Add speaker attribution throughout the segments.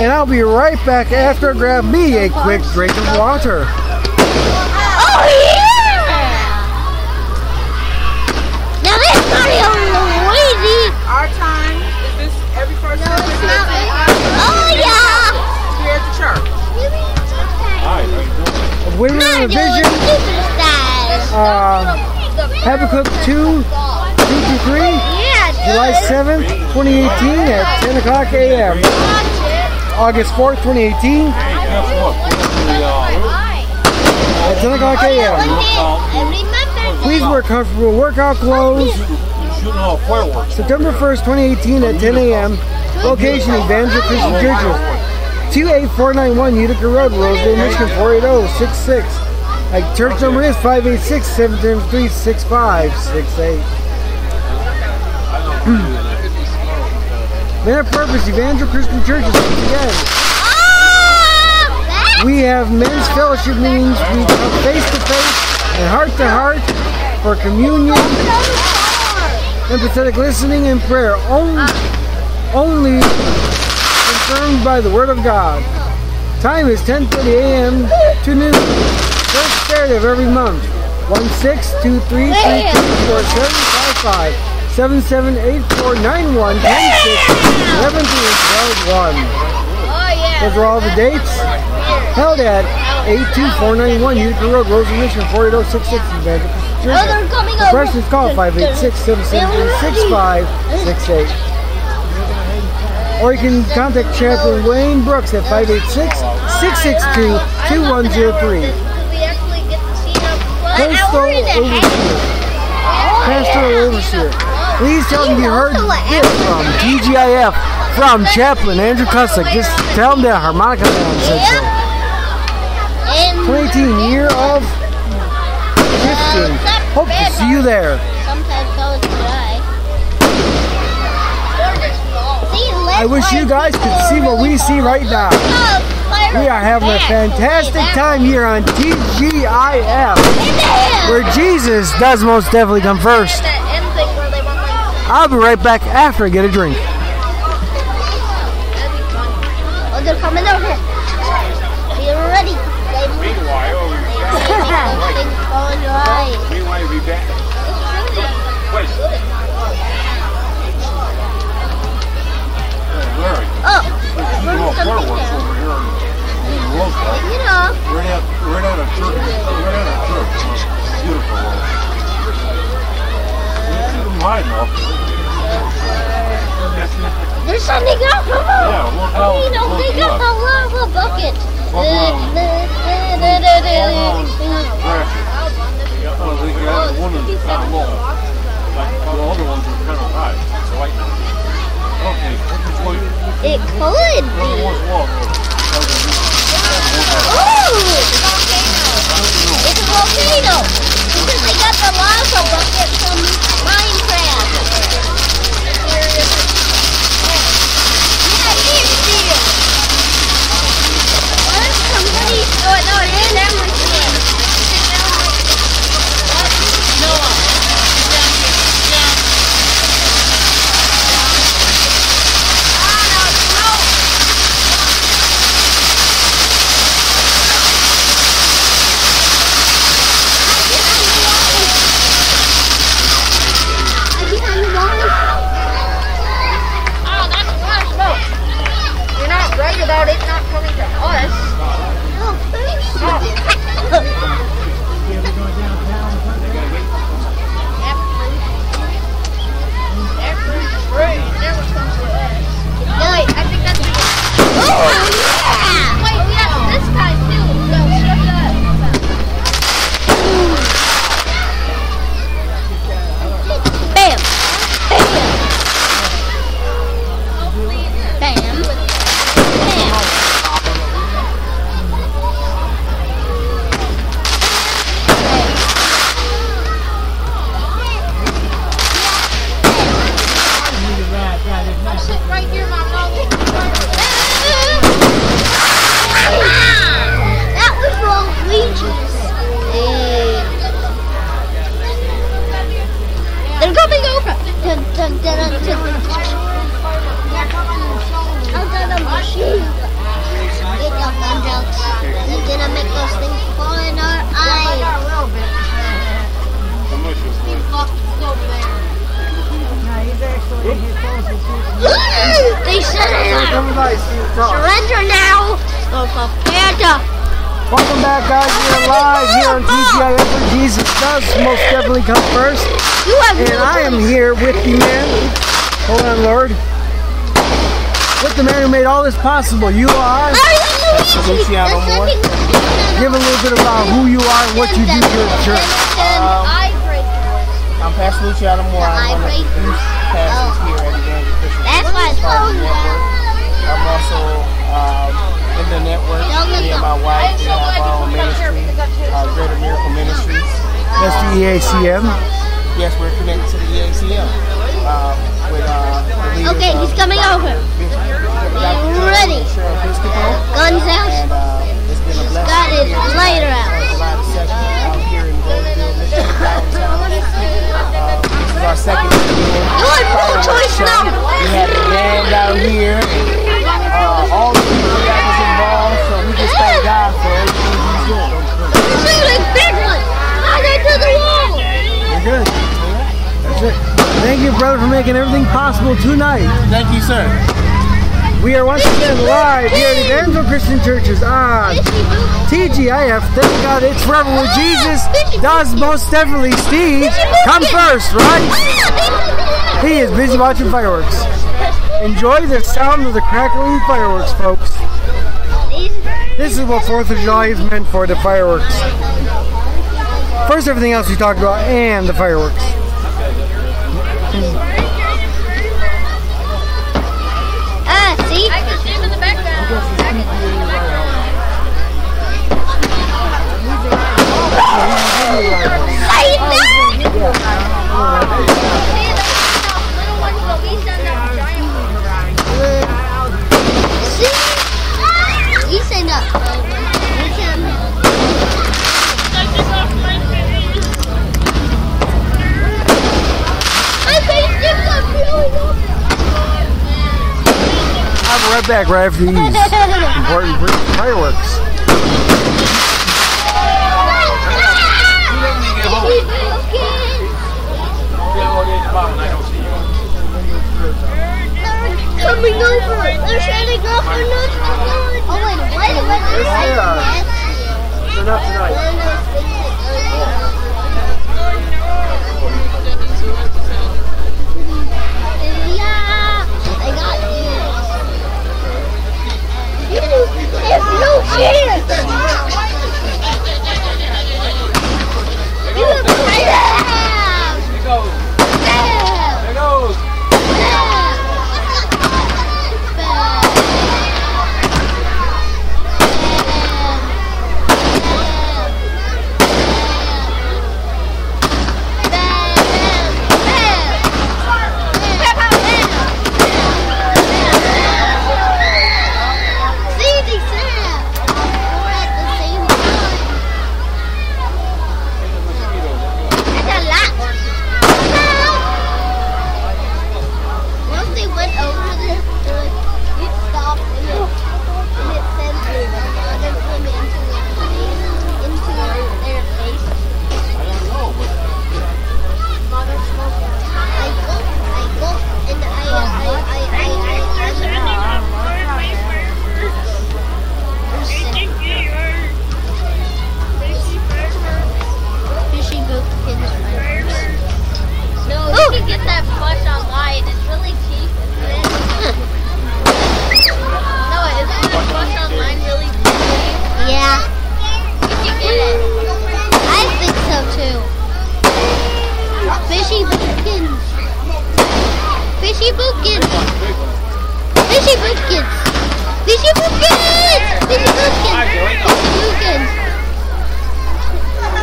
Speaker 1: And I'll be right back after I grab me a quick drink of water.
Speaker 2: Oh yeah! Now this party on the Luigi.
Speaker 3: Our time is this every first Sunday.
Speaker 2: Oh yeah!
Speaker 3: Here at the church.
Speaker 1: Women in the Vision. Habakkuk 2-3.
Speaker 2: Yeah,
Speaker 1: July 7th, 2018 at 10 o'clock a.m. August 4th, 2018 at 10 o'clock a.m. Please wear comfortable workout clothes. September 1st, 2018 at 10 a.m. Location Evangel Christian Churches, 28491 Utica Road, Rosedale, Michigan 48066. Church number is 586-733-6568. Men of Purpose Evangel Christian Churches once again. We have men's fellowship meetings. We come face to face and heart to heart for communion, empathetic listening, and prayer. Only confirmed by the Word of God. Time is 10:30 a.m. to noon. First Saturday of every month. 1-6-2-3-3-2-4-7-5-5 778491 Those are all the dates. Held at 82491 Utica Road, Rosedale, Michigan 48066. The questions call 586-773-6568. Or you can contact Chaplain Wayne Brooks at 586-662-2103. Pastoral Overseer. Please tell them you heard this from t.g.i.f. from Chaplain Andrew Cussick. Just tell them that Harmonica Man said so. 2018, year of 15. Hope to see you there. I wish you guys could see what we see right now. We are having a fantastic time here on t.g.i.f. where Jesus does most definitely come first. I'll be right back after I get a drink.
Speaker 2: Oh, they're coming over. Be ready.
Speaker 4: Meanwhile, be back.
Speaker 2: Oh,
Speaker 4: We're at a church. Beautiful.
Speaker 2: There's something out. Come on. They got the lava bucket.
Speaker 4: The other ones are kind of high. Okay,
Speaker 2: it could be. Ooh! It's a volcano. Because they got the lava bucket from Minecraft. Yeah, it's there. What? Somebody... Oh, no, it's everything. About it not coming to us. Never comes to us. Wait, I think that's the oh yeah! Wait, we have this guy too. No, shut up. Bam! Bam! They're coming over! Dun, dun, dun, dun, dun. I've got a machine. bucks. He's gonna make those things fall in our eyes. They surrender now. Or prepare to.
Speaker 1: Welcome back, guys. We're live here on t.g.i.f, where Jesus does most definitely come first. And I am here with the man. Hold on, Lord. With the man who made all this possible. You are
Speaker 2: Luciano Moore.
Speaker 1: Give a little bit about who you are and what you do here at church.
Speaker 5: I'm Pastor Luciano Moore. I'm one of the youth pastors here at Evangel Christian.
Speaker 2: That's why it's called
Speaker 5: Network. I'm also in the network. Me and my wife, we have our own ministry, Greater Miracle Ministries.
Speaker 1: That's the EACM.
Speaker 5: Yes, we're connected to the EACM. With the leaders
Speaker 2: okay, he's coming over. Ready. Guns out.
Speaker 5: And it's been a blessing.
Speaker 2: Got his lighter out.
Speaker 5: There's a lot of sessions out here in Greenville, Michigan, downtown. This is our second year.
Speaker 2: You have no choice now.
Speaker 5: We had the band out here. All the people that was involved, so we just thank God for everything he's doing.
Speaker 2: This is a big one. Knock it to the wall.
Speaker 1: You're good. That's it. Thank you, brother, for making everything possible tonight.
Speaker 5: Thank you, sir.
Speaker 1: We are once again live here at Evangel Christian Churches on t.g.i.f. Thank God it's forever where Jesus does most definitely, Steve, come first, right? He is busy watching fireworks. Enjoy the sound of the crackling fireworks, folks. This is what 4th of July is meant for, the fireworks. First, everything else we talked about, and the fireworks.
Speaker 2: See? I can see him in the background. He's saying no.
Speaker 1: I'll be right back right after these important fireworks.
Speaker 2: Coming over. They're trying to go for nothing. Oh, wait.
Speaker 1: Yes, they are. They're not tonight.
Speaker 2: Yeah, I got you. There's no chance. You have to fight out.
Speaker 4: There goes. There goes.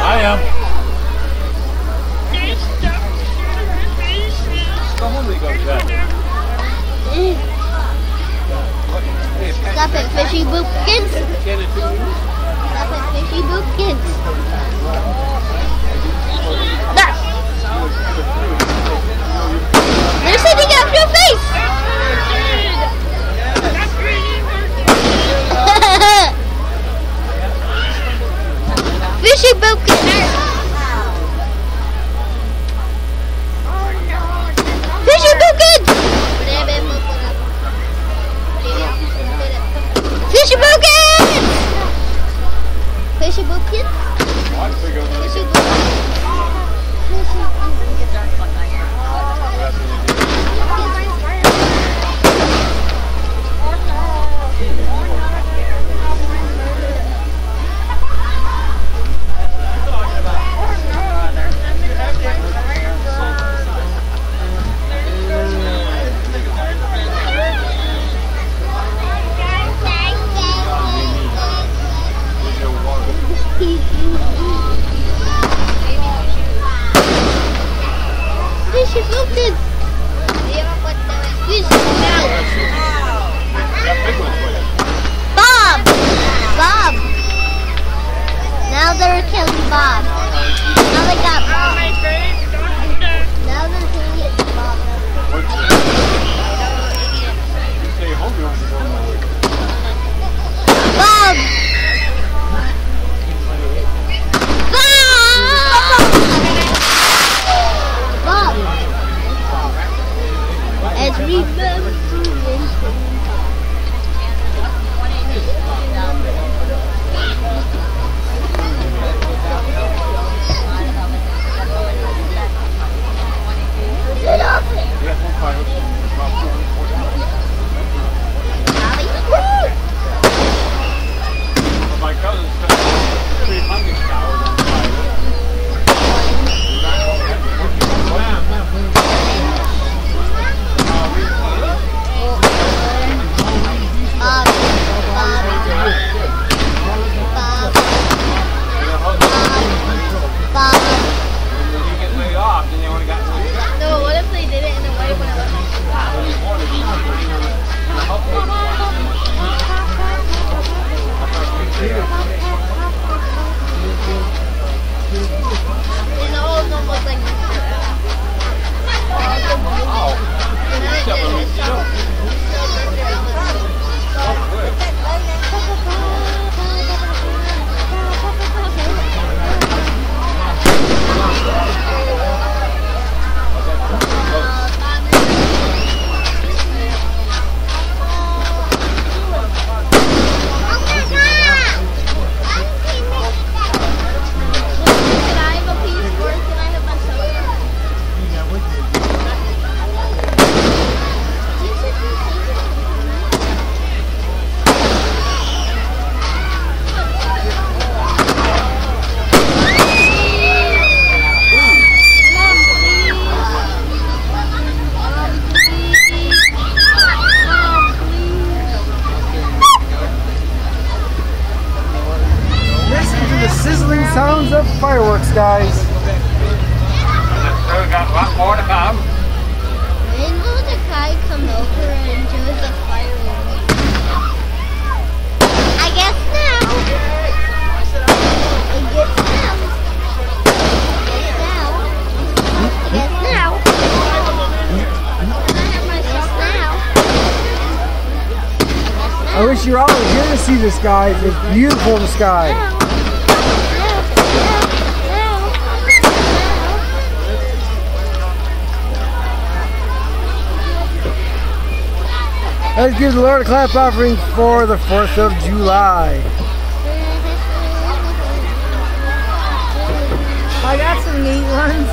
Speaker 4: I am.
Speaker 2: Stop it, fishy boopkins. Stop it, fishy boopkins. They're sitting up your face. Fishy bucket. Fishy bucket. Fishy bucket. Fishy bucket. Fishy Bob! Bob! Now they're killing Bob. Now they got Bob. Now they're killing Bob. Bob! Bob! As we
Speaker 4: My cousin spent 300 hours on
Speaker 1: Sounds of fireworks, guys.
Speaker 4: We've got a lot more to come.
Speaker 2: When will the guy come over and enjoy the fireworks? I guess now. I guess now. I guess now.
Speaker 1: I wish you were all here to see this, guys. It's beautiful in the sky. Let's give the Lord a clap offering for the 4th of July.
Speaker 3: I got some neat ones.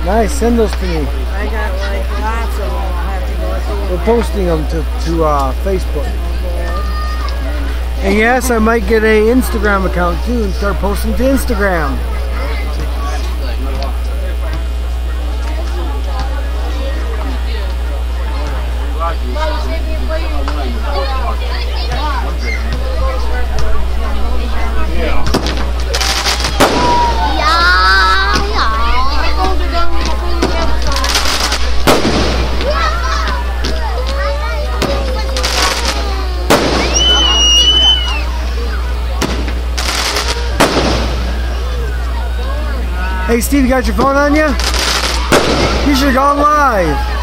Speaker 1: Nice, send those to me.
Speaker 3: I got like lots of them. I'll have to go through.
Speaker 1: We're posting them to Facebook. And yes, I might get an Instagram account too and start posting to Instagram. Hey Steve, you got your phone on you? You should have gone live.